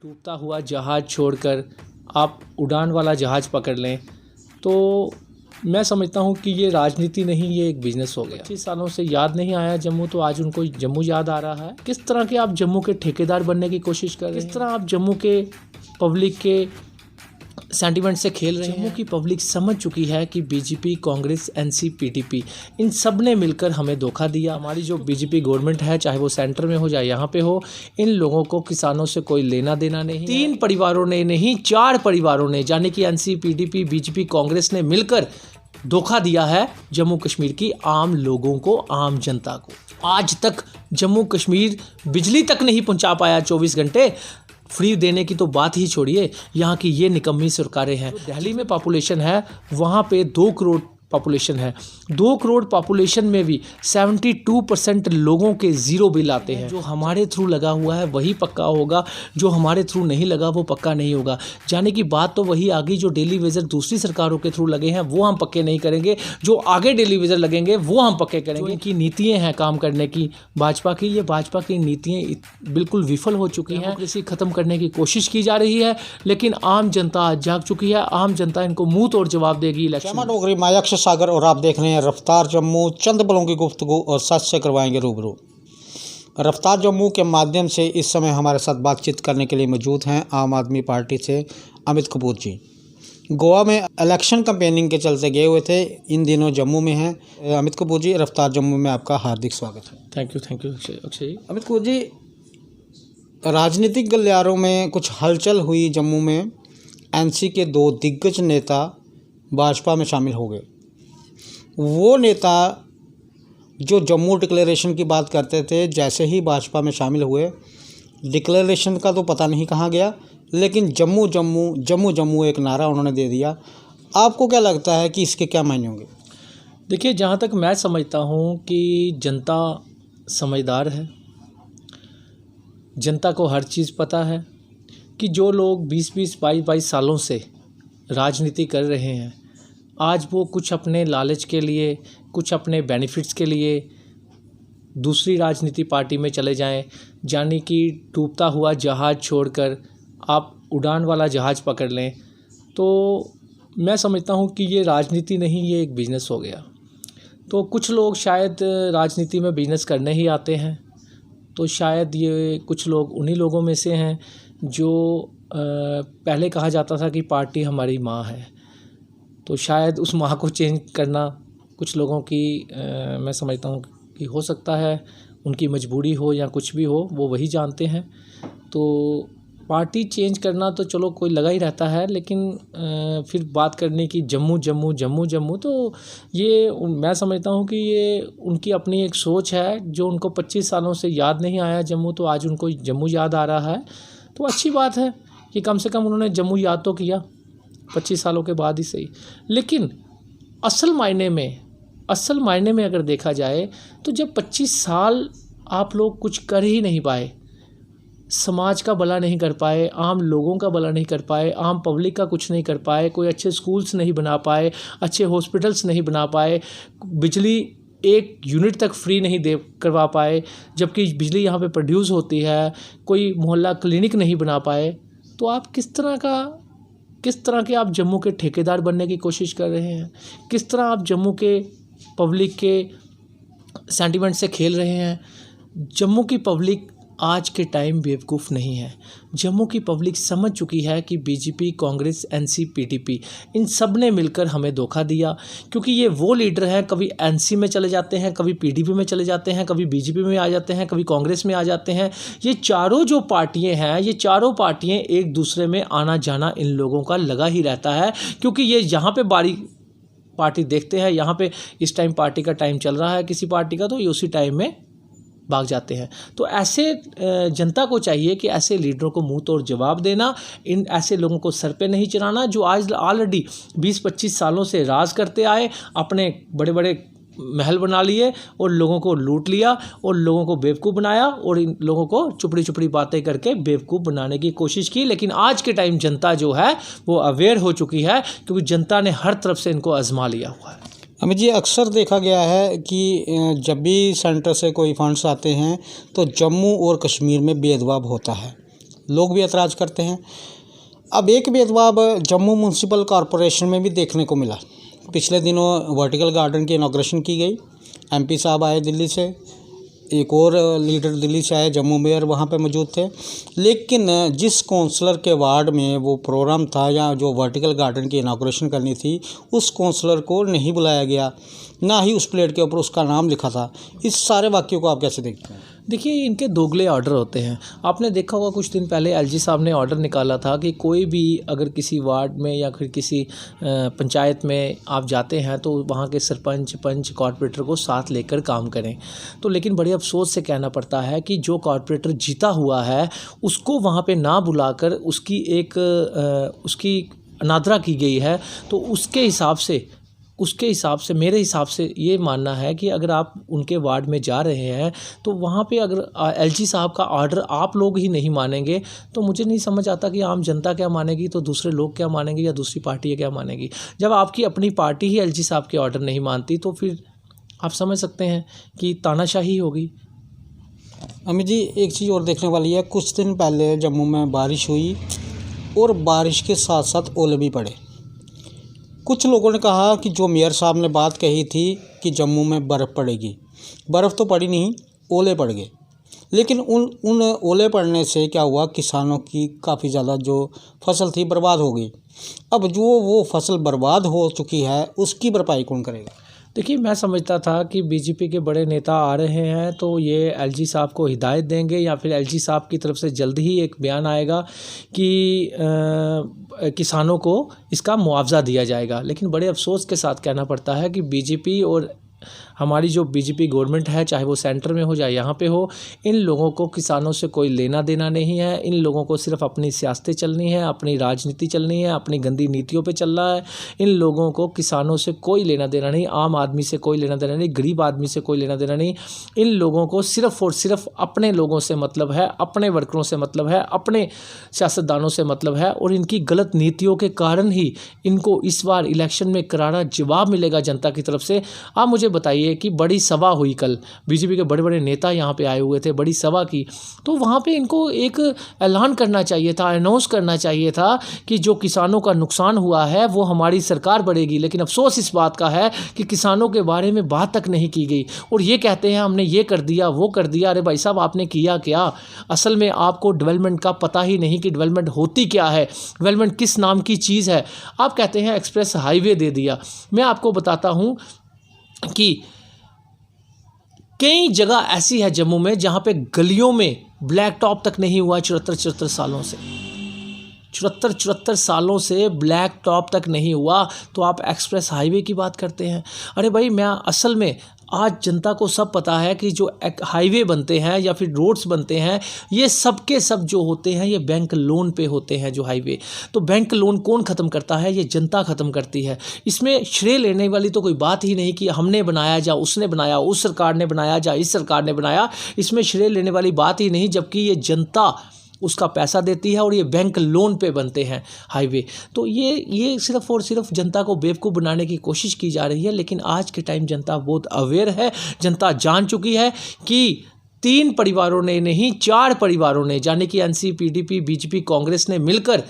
डूबता हुआ जहाज़ छोड़कर आप उड़ान वाला जहाज़ पकड़ लें तो मैं समझता हूँ कि ये राजनीति नहीं, ये एक बिज़नेस हो गया। 25 सालों से याद नहीं आया जम्मू, तो आज उनको जम्मू याद आ रहा है। किस तरह के आप जम्मू के ठेकेदार बनने की कोशिश कर रहे हैं, किस तरह आप जम्मू के पब्लिक के सेंटिमेंट से खेल रहे हैं। जम्मू की पब्लिक समझ चुकी है कि बीजेपी, कांग्रेस, एनसी, पीडीपी इन सब ने मिलकर हमें धोखा दिया। हमारी जो बीजेपी गवर्नमेंट है, चाहे वो सेंटर में हो चाहे यहाँ पे हो, इन लोगों को किसानों से कोई लेना देना नहीं। 3 परिवारों ने नहीं, 4 परिवारों ने, यानी कि एनसी, पीडीपी, बीजेपी, कांग्रेस ने मिलकर धोखा दिया है जम्मू कश्मीर की आम लोगों को, आम जनता को। आज तक जम्मू कश्मीर बिजली तक नहीं पहुंचा पाया 24 घंटे। फ्री देने की तो बात ही छोड़िए, यहाँ की ये निकम्मी सरकारें हैं। दिल्ली में पॉपुलेशन है, वहाँ पे 2 करोड़ पॉपुलेशन है। 2 करोड़ पॉपुलेशन में भी 72% लोगों के ज़ीरो बिल आते हैं। जो हमारे थ्रू लगा हुआ है वही पक्का होगा, जो हमारे थ्रू नहीं लगा वो पक्का नहीं होगा। जाने की बात तो वही आ गई, जो डेली वेजर दूसरी सरकारों के थ्रू लगे हैं वो हम पक्के नहीं करेंगे, जो आगे डेली वेजर लगेंगे वो हम पक्के करेंगे। इनकी नीतियाँ हैं काम करने की भाजपा की, ये भाजपा की नीतियाँ बिल्कुल विफल हो चुकी हैं। डेमोक्रेसी ख़त्म करने की कोशिश की जा रही है, लेकिन आम जनता आज जाग चुकी है। आम जनता इनको मुँह तोड़ जवाब देगी इलेक्शन। सागर और आप देख रहे हैं रफ्तार जम्मू। चंद पलों की गुफ्तगू और सच से करवाएंगे रूबरू। रफ्तार जम्मू के माध्यम से इस समय हमारे साथ बातचीत करने के लिए मौजूद हैं आम आदमी पार्टी से अमित कपूर जी। गोवा में इलेक्शन कैंपेनिंग के चलते गए हुए थे, इन दिनों जम्मू में हैं। अमित कपूर जी, रफ्तार जम्मू में आपका हार्दिक स्वागत है। Thank you Akshay. अमित कपूर जी, राजनीतिक गलियारों में कुछ हलचल हुई जम्मू में। एनसी के 2 दिग्गज नेता भाजपा में शामिल हो गए। वो नेता जो जम्मू डिक्लेरेशन की बात करते थे, जैसे ही भाजपा में शामिल हुए, डिक्लेरेशन का तो पता नहीं कहाँ गया, लेकिन जम्मू जम्मू जम्मू जम्मू एक नारा उन्होंने दे दिया। आपको क्या लगता है कि इसके क्या मायने होंगे? देखिए, जहाँ तक मैं समझता हूँ कि जनता समझदार है, जनता को हर चीज़ पता है कि जो लोग 20-20, 22-22 सालों से राजनीति कर रहे हैं, आज वो कुछ अपने लालच के लिए, कुछ अपने बेनिफिट्स के लिए दूसरी राजनीति पार्टी में चले जाएं, यानी कि डूबता हुआ जहाज़ छोड़कर आप उड़ान वाला जहाज़ पकड़ लें, तो मैं समझता हूँ कि ये राजनीति नहीं, ये एक बिज़नेस हो गया। तो कुछ लोग शायद राजनीति में बिज़नेस करने ही आते हैं, तो शायद ये कुछ लोग उन्हीं लोगों में से हैं जो पहले कहा जाता था कि पार्टी हमारी माँ है, तो शायद उस माँ को चेंज करना कुछ लोगों की मैं समझता हूँ कि हो सकता है उनकी मजबूरी हो या कुछ भी हो, वो वही जानते हैं। तो पार्टी चेंज करना तो चलो कोई लगा ही रहता है, लेकिन फिर बात करने की जम्मू जम्मू जम्मू जम्मू, तो ये मैं समझता हूँ कि ये उनकी अपनी एक सोच है। जो उनको 25 सालों से याद नहीं आया जम्मू, तो आज उनको जम्मू याद आ रहा है। तो अच्छी बात है कि कम से कम उन्होंने जम्मू याद तो किया 25 सालों के बाद ही सही। लेकिन असल मायने में अगर देखा जाए तो जब 25 साल आप लोग कुछ कर ही नहीं पाए, समाज का भला नहीं कर पाए, आम लोगों का भला नहीं कर पाए, आम पब्लिक का कुछ नहीं कर पाए, कोई अच्छे स्कूल्स नहीं बना पाए, अच्छे हॉस्पिटल्स नहीं बना पाए, बिजली 1 यूनिट तक फ्री नहीं दे करवा पाए, जबकि बिजली यहाँ पे प्रोड्यूस होती है, कोई मोहल्ला क्लिनिक नहीं बना पाए, तो आप किस तरह के आप जम्मू के ठेकेदार बनने की कोशिश कर रहे हैं? किस तरह आप जम्मू के पब्लिक के सेंटिमेंट से खेल रहे हैं? जम्मू की पब्लिक आज के टाइम बेवकूफ़ नहीं है। जम्मू की पब्लिक समझ चुकी है कि बीजेपी, कांग्रेस, एनसी, पीडीपी इन सब ने मिलकर हमें धोखा दिया, क्योंकि ये वो लीडर हैं, कभी एनसी में चले जाते हैं, कभी पीडीपी में चले जाते हैं, कभी बीजेपी में आ जाते हैं, कभी कांग्रेस में आ जाते हैं। ये चारों जो पार्टियां हैं, ये चारों पार्टियां एक दूसरे में आना जाना इन लोगों का लगा ही रहता है, क्योंकि ये यहाँ पर बारी पार्टी देखते हैं, यहाँ पर इस टाइम पार्टी का टाइम चल रहा है किसी पार्टी का, तो ये उसी टाइम में भाग जाते हैं। तो ऐसे जनता को चाहिए कि ऐसे लीडरों को मुंह तोड़ जवाब देना, इन ऐसे लोगों को सर पे नहीं चढ़ाना, जो आज ऑलरेडी 20-25 सालों से राज करते आए, अपने बड़े बड़े महल बना लिए और लोगों को लूट लिया और लोगों को बेवकूफ़ बनाया और इन लोगों को चुपड़ी बातें करके बेवकूफ़ बनाने की कोशिश की। लेकिन आज के टाइम जनता जो है वो अवेयर हो चुकी है, क्योंकि जनता ने हर तरफ से इनको आजमा लिया हुआ है। अमित जी, अक्सर देखा गया है कि जब भी सेंटर से कोई फंड्स आते हैं तो जम्मू और कश्मीर में भेदभाव होता है। लोग भी ऐतराज़ करते हैं। अब एक भेदभाव जम्मू म्यूनसिपल कॉरपोरेशन में भी देखने को मिला। पिछले दिनों वर्टिकल गार्डन की इनॉग्रेशन की गई, एमपी साहब आए दिल्ली से, एक और लीडर दिल्ली से आए, जम्मू मेयर वहाँ पे मौजूद थे। लेकिन जिस काउंसलर के वार्ड में वो प्रोग्राम था या जो वर्टिकल गार्डन की इनॉग्रेशन करनी थी, उस काउंसलर को नहीं बुलाया गया, ना ही उस प्लेट के ऊपर उसका नाम लिखा था। इस सारे वाक्यों को आप कैसे देखते हैं? देखिए, इनके दोगले ऑर्डर होते हैं। आपने देखा होगा कुछ दिन पहले एलजी साहब ने ऑर्डर निकाला था कि कोई भी अगर किसी वार्ड में या फिर किसी पंचायत में आप जाते हैं तो वहाँ के सरपंच, पंच, कॉर्पोरेटर को साथ लेकर काम करें। तो लेकिन बड़े अफसोस से कहना पड़ता है कि जो कॉर्पोरेटर जीता हुआ है उसको वहाँ पे ना बुलाकर उसकी अनादरा की गई है। तो उसके हिसाब से मेरे हिसाब से ये मानना है कि अगर आप उनके वार्ड में जा रहे हैं तो वहाँ पे अगर एलजी साहब का ऑर्डर आप लोग ही नहीं मानेंगे तो मुझे नहीं समझ आता कि आम जनता क्या मानेगी, तो दूसरे लोग क्या मानेंगे या दूसरी पार्टी क्या मानेगी। जब आपकी अपनी पार्टी ही एलजी साहब के ऑर्डर नहीं मानती तो फिर आप समझ सकते हैं कि तानाशाही होगी। अमित जी, एक चीज़ और देखने वाली है। कुछ दिन पहले जम्मू में बारिश हुई और बारिश के साथ साथ ओले भी पड़े। कुछ लोगों ने कहा कि जो मेयर साहब ने बात कही थी कि जम्मू में बर्फ़ पड़ेगी, बर्फ़ तो पड़ी नहीं, ओले पड़ गए। लेकिन उन ओले पड़ने से क्या हुआ, किसानों की काफ़ी ज़्यादा जो फसल थी बर्बाद हो गई। अब जो वो फसल बर्बाद हो चुकी है उसकी भरपाई कौन करेगा? देखिए, मैं समझता था कि बीजेपी के बड़े नेता आ रहे हैं तो ये एलजी साहब को हिदायत देंगे या फिर एलजी साहब की तरफ से जल्द ही एक बयान आएगा कि किसानों को इसका मुआवजा दिया जाएगा। लेकिन बड़े अफसोस के साथ कहना पड़ता है कि बीजेपी और हमारी जो बीजेपी गवर्नमेंट है, चाहे वो सेंटर में हो चाहे यहाँ पे हो, इन लोगों को किसानों से कोई लेना देना नहीं है। इन लोगों को सिर्फ अपनी सियासतें चलनी है, अपनी राजनीति चलनी है, अपनी गंदी नीतियों पे चल रहा है। इन लोगों को किसानों से कोई लेना देना नहीं, आम आदमी से कोई लेना देना नहीं, गरीब आदमी से कोई लेना देना नहीं। इन लोगों को सिर्फ और सिर्फ अपने लोगों से मतलब है, अपने वर्करों से मतलब है, अपने सियासतदानों से मतलब है। और इनकी गलत नीतियों के कारण ही इनको इस बार इलेक्शन में करारा जवाब मिलेगा जनता की तरफ से। आप मुझे बताइए कि बड़ी सभा हुई कल, बीजेपी के बड़े बड़े नेता यहाँ पे आए हुए थे, बड़ी सभा की, तो वहाँ पे इनको एक ऐलान करना चाहिए था, अनाउंस करना चाहिए था कि जो किसानों का नुकसान हुआ है वो हमारी सरकार बढ़ेगी। लेकिन अफसोस इस बात का है कि किसानों के बारे में बात तक नहीं की गई और ये कहते हैं हमने ये कर दिया, वो कर दिया। अरे भाई साहब, आपने किया क्या? असल में आपको डेवलपमेंट का पता ही नहीं कि डेवलपमेंट होती क्या है, डेवलपमेंट किस नाम की चीज़ है। आप कहते हैं एक्सप्रेस हाईवे दे दिया। मैं आपको बताता हूँ कि कई जगह ऐसी है जम्मू में जहाँ पे गलियों में ब्लैक टॉप तक नहीं हुआ 74 सालों से, 74 सालों से ब्लैक टॉप तक नहीं हुआ, तो आप एक्सप्रेस हाईवे की बात करते हैं। अरे भाई, मैं असल में आज जनता को सब पता है कि जो हाईवे बनते हैं या फिर रोड्स बनते हैं, ये सब के सब जो होते हैं ये बैंक लोन पे होते हैं। जो हाईवे, तो बैंक लोन कौन ख़त्म करता है? ये जनता ख़त्म करती है। इसमें श्रेय लेने वाली तो कोई बात ही नहीं कि हमने बनाया या उसने बनाया, उस सरकार ने बनाया या इस सरकार ने बनाया। इसमें श्रेय लेने वाली बात ही नहीं, जबकि ये जनता उसका पैसा देती है और ये बैंक लोन पे बनते हैं हाईवे। तो ये सिर्फ और सिर्फ जनता को बेवकूफ़ बनाने की कोशिश की जा रही है। लेकिन आज के टाइम जनता बहुत अवेयर है, जनता जान चुकी है कि 3 परिवारों ने नहीं 4 परिवारों ने, यानी कि एनसी, पीडीपी, बीजेपी, कांग्रेस ने मिलकर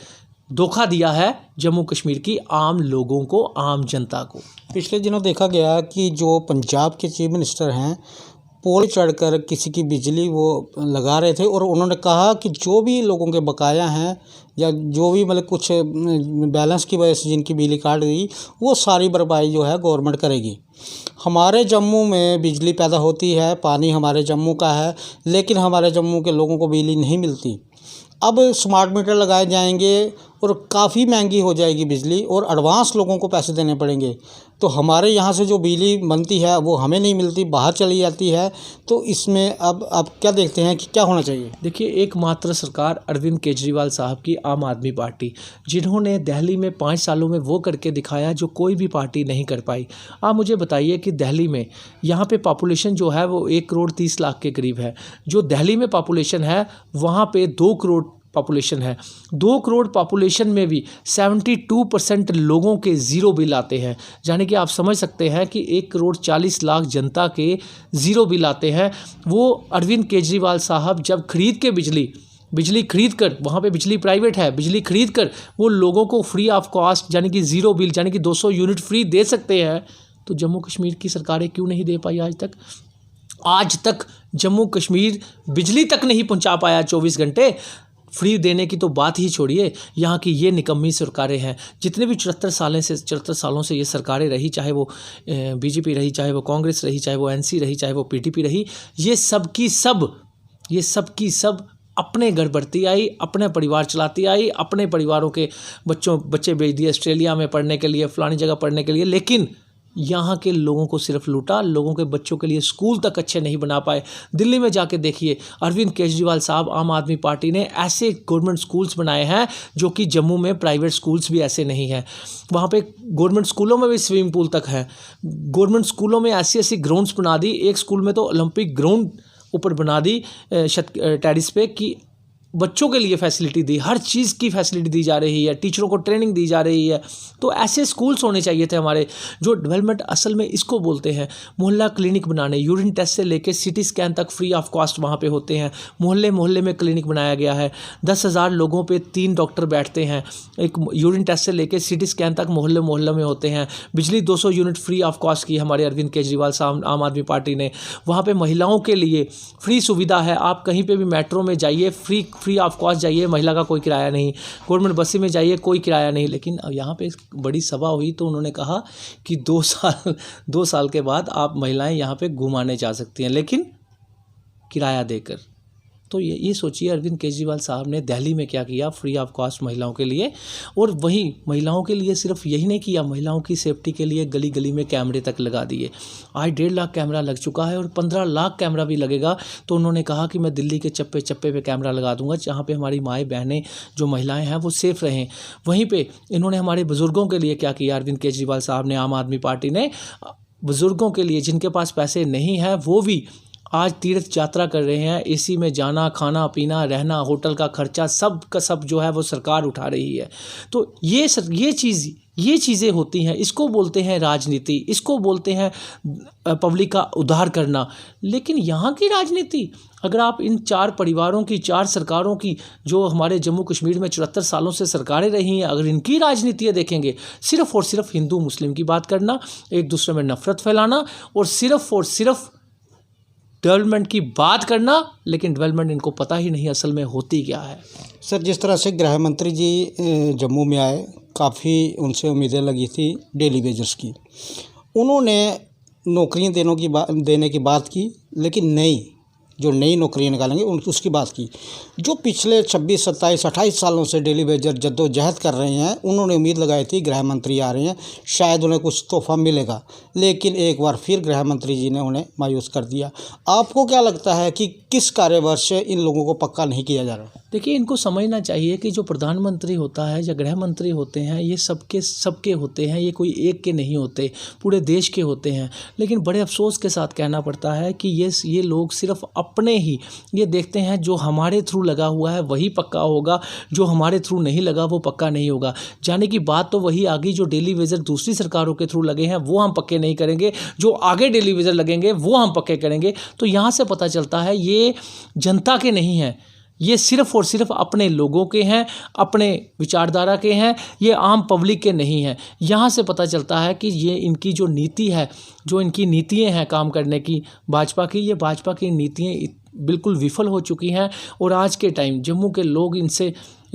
धोखा दिया है जम्मू कश्मीर की आम लोगों को, आम जनता को। पिछले दिनों देखा गया कि जो पंजाब के चीफ मिनिस्टर हैं, पोल चढ़कर किसी की बिजली वो लगा रहे थे और उन्होंने कहा कि जो भी लोगों के बकाया हैं या जो भी मतलब कुछ बैलेंस की वजह से जिनकी बिजली काट गई, वो सारी भरपाई जो है गवर्नमेंट करेगी। हमारे जम्मू में बिजली पैदा होती है, पानी हमारे जम्मू का है, लेकिन हमारे जम्मू के लोगों को बिजली नहीं मिलती। अब स्मार्ट मीटर लगाए जाएंगे और काफ़ी महंगी हो जाएगी बिजली और एडवांस लोगों को पैसे देने पड़ेंगे। तो हमारे यहाँ से जो बिजली बनती है वो हमें नहीं मिलती, बाहर चली जाती है। तो इसमें अब आप क्या देखते हैं कि क्या होना चाहिए? देखिए, एकमात्र सरकार अरविंद केजरीवाल साहब की आम आदमी पार्टी, जिन्होंने दिल्ली में 5 सालों में वो करके दिखाया जो कोई भी पार्टी नहीं कर पाई। आप मुझे बताइए कि दिल्ली में यहाँ पे पॉपुलेशन जो है वो 1 करोड़ 30 लाख के करीब है। जो दिल्ली में पॉपुलेशन है वहाँ पे 2 करोड़ पॉपुलेशन है। 2 करोड़ पॉपुलेशन में भी 72% लोगों के ज़ीरो बिल आते हैं। यानी कि आप समझ सकते हैं कि 1 करोड़ 40 लाख जनता के ज़ीरो बिल आते हैं। वो अरविंद केजरीवाल साहब जब खरीद के बिजली बिजली खरीद कर, वहाँ पे बिजली प्राइवेट है, बिजली खरीद कर वो लोगों को फ्री ऑफ कॉस्ट यानी कि ज़ीरो बिल यानी कि 200 यूनिट फ्री दे सकते हैं, तो जम्मू कश्मीर की सरकारें क्यों नहीं दे पाई आज तक? आज तक जम्मू कश्मीर बिजली तक नहीं पहुँचा पाया 24 घंटे। फ्री देने की तो बात ही छोड़िए, यहाँ की ये निकम्मी सरकारें हैं। जितने भी 74 सालों से ये सरकारें रही, चाहे वो बीजेपी रही, चाहे वो कांग्रेस रही, चाहे वो एनसी रही, चाहे वो पीडीपी रही, ये सब की सब अपने घर बढ़ती आई, अपने परिवार चलाती आई, अपने परिवारों के बच्चे भेज दिए ऑस्ट्रेलिया में पढ़ने के लिए, फलानी जगह पढ़ने के लिए, लेकिन यहाँ के लोगों को सिर्फ लूटा। लोगों के बच्चों के लिए स्कूल तक अच्छे नहीं बना पाए। दिल्ली में जाके देखिए, अरविंद केजरीवाल साहब, आम आदमी पार्टी ने ऐसे गवर्नमेंट स्कूल्स बनाए हैं जो कि जम्मू में प्राइवेट स्कूल्स भी ऐसे नहीं हैं। वहाँ पे गवर्नमेंट स्कूलों में भी स्विमिंग पूल तक है। गवर्नमेंट स्कूलों में ऐसी ग्राउंड्स बना दी, एक स्कूल में तो ओलंपिक ग्राउंड ऊपर बना दी टेरिस पे, कि बच्चों के लिए फैसिलिटी दी, हर चीज़ की फैसिलिटी दी जा रही है, टीचरों को ट्रेनिंग दी जा रही है। तो ऐसे स्कूल्स होने चाहिए थे हमारे। जो डेवलपमेंट असल में इसको बोलते हैं, मोहल्ला क्लिनिक बनाने, यूरिन टेस्ट से लेके सिटी स्कैन तक फ्री ऑफ कॉस्ट वहाँ पे होते हैं। मोहल्ले मोहल्ले में क्लिनिक बनाया गया है, 10,000 लोगों पे 3 डॉक्टर बैठते हैं। एक यूरिन टेस्ट से लेके सिटी स्कैन तक मोहल्ले मोहल्ले में होते हैं। बिजली 200 यूनिट फ्री ऑफ कॉस्ट की हमारे अरविंद केजरीवाल साहब, आम आदमी पार्टी ने। वहाँ पर महिलाओं के लिए फ्री सुविधा है, आप कहीं पर भी मेट्रो में जाइए, फ्री ऑफ कॉस्ट जाइए, महिला का कोई किराया नहीं। गवर्नमेंट बसें में जाइए, कोई किराया नहीं। लेकिन यहाँ पे बड़ी सभा हुई तो उन्होंने कहा कि 2 साल के बाद आप महिलाएं यहाँ पे घुमाने जा सकती हैं, लेकिन किराया देकर। तो ये सोचिए अरविंद केजरीवाल साहब ने दिल्ली में क्या किया फ्री ऑफ कॉस्ट महिलाओं के लिए। और वहीं महिलाओं के लिए सिर्फ यही नहीं किया, महिलाओं की सेफ्टी के लिए गली गली में कैमरे तक लगा दिए। आज 1.5 लाख कैमरा लग चुका है और 15 लाख कैमरा भी लगेगा। तो उन्होंने कहा कि मैं दिल्ली के चप्पे चप्पे पे कैमरा लगा दूंगा, जहाँ पे हमारी माएँ बहनें जो महिलाएं हैं वो सेफ रहें। वहीं पे इन्होंने हमारे बुज़ुर्गों के लिए क्या किया, अरविंद केजरीवाल साहब ने, आम आदमी पार्टी ने, बुज़ुर्गों के लिए जिनके पास पैसे नहीं हैं वो भी आज तीर्थ यात्रा कर रहे हैं। एसी में जाना, खाना पीना, रहना, होटल का खर्चा सब का सब जो है वो सरकार उठा रही है। तो ये चीज़ें होती हैं, इसको बोलते हैं राजनीति, इसको बोलते हैं पब्लिक का उद्धार करना। लेकिन यहाँ की राजनीति, अगर आप इन 4 परिवारों की, 4 सरकारों की, जो हमारे जम्मू कश्मीर में 74 सालों से सरकारें रही हैं, अगर इनकी राजनीतियाँ देखेंगे, सिर्फ़ और सिर्फ हिंदू मुस्लिम की बात करना, एक दूसरे में नफ़रत फैलाना और सिर्फ डेवलपमेंट की बात करना, लेकिन डेवलपमेंट इनको पता ही नहीं असल में होती क्या है। सर, जिस तरह से गृह मंत्री जी जम्मू में आए, काफ़ी उनसे उम्मीदें लगी थी डेली वेजर्स की। उन्होंने नौकरियां देने की बात की, लेकिन जो नई नौकरियां निकालेंगे उसकी बात की। जो पिछले 26, 27, 28 सालों से डेली वेजर जद्दोजहद कर रहे हैं, उन्होंने उम्मीद लगाई थी गृह मंत्री आ रहे हैं, शायद उन्हें कुछ तोहफा मिलेगा, लेकिन एक बार फिर गृह मंत्री जी ने उन्हें मायूस कर दिया। आपको क्या लगता है कि किस कार्यवर्ष से इन लोगों को पक्का नहीं किया जा रहा? देखिए, इनको समझना चाहिए कि जो प्रधानमंत्री होता है या गृह मंत्री होते हैं, ये सबके होते हैं, ये कोई एक के नहीं होते, पूरे देश के होते हैं। लेकिन बड़े अफसोस के साथ कहना पड़ता है कि ये लोग सिर्फ अपने ही ये देखते हैं, जो हमारे थ्रू लगा हुआ है वही पक्का होगा, जो हमारे थ्रू नहीं लगा वो पक्का नहीं होगा। जाने की बात तो वही आ गई, जो डेली वेजर दूसरी सरकारों के थ्रू लगे हैं वो हम पक्के नहीं करेंगे, जो आगे डेली वेजर लगेंगे वो हम पक्के करेंगे। तो यहाँ से पता चलता है ये जनता के नहीं हैं, ये सिर्फ़ और सिर्फ अपने लोगों के हैं, अपने विचारधारा के हैं, ये आम पब्लिक के नहीं हैं। यहाँ से पता चलता है कि ये इनकी जो नीति है, जो इनकी नीतियाँ हैं काम करने की भाजपा की, ये भाजपा की नीतियाँ बिल्कुल विफल हो चुकी हैं। और आज के टाइम जम्मू के लोग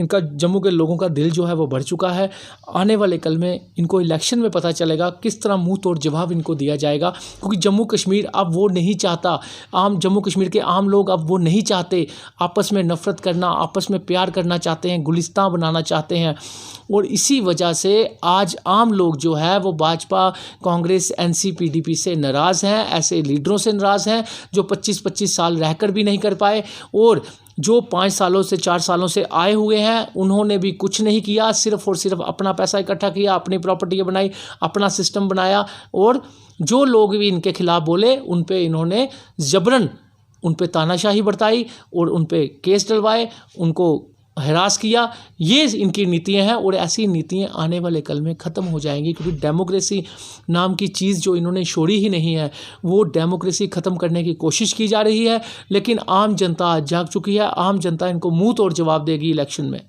जम्मू के लोगों का दिल जो है वो भर चुका है। आने वाले कल में इनको इलेक्शन में पता चलेगा किस तरह मुंह तोड़ जवाब इनको दिया जाएगा, क्योंकि जम्मू कश्मीर अब वो नहीं चाहता, जम्मू कश्मीर के आम लोग अब वो नहीं चाहते आपस में नफ़रत करना, आपस में प्यार करना चाहते हैं, गुलिस्तान बनाना चाहते हैं। और इसी वजह से आज आम लोग जो है वो भाजपा, कांग्रेस, एनसी, पीडीपी से नाराज़ हैं, ऐसे लीडरों से नाराज़ हैं जो 25-25 साल रहकर भी नहीं कर पाए, और जो 5 सालों से 4 सालों से आए हुए हैं उन्होंने भी कुछ नहीं किया, सिर्फ़ और सिर्फ अपना पैसा इकट्ठा किया, अपनी प्रॉपर्टी बनाई, अपना सिस्टम बनाया। और जो लोग भी इनके खिलाफ़ बोले उन पे इन्होंने जबरन उन पे तानाशाही बरताई और उन पे केस डलवाए, उनको हरास किया, ये इनकी नीतियां हैं। और ऐसी नीतियां आने वाले कल में ख़त्म हो जाएंगी, क्योंकि डेमोक्रेसी नाम की चीज़ जो इन्होंने छोड़ी ही नहीं है, वो डेमोक्रेसी ख़त्म करने की कोशिश की जा रही है। लेकिन आम जनता आज जाग चुकी है, आम जनता इनको मुंह तोड़ जवाब देगी इलेक्शन में।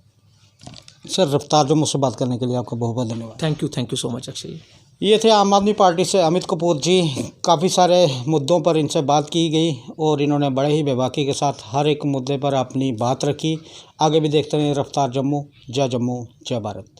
सर, रफ्तार जो मुझसे बात करने के लिए आपका बहुत बहुत धन्यवाद। Thank you so much Akshay. ये थे आम आदमी पार्टी से अमित कपूर जी। काफ़ी सारे मुद्दों पर इनसे बात की गई और इन्होंने बड़े ही बेबाकी के साथ हर एक मुद्दे पर अपनी बात रखी। आगे भी देखते रहें रफ्तार जम्मू। जय जम्मू, जय भारत।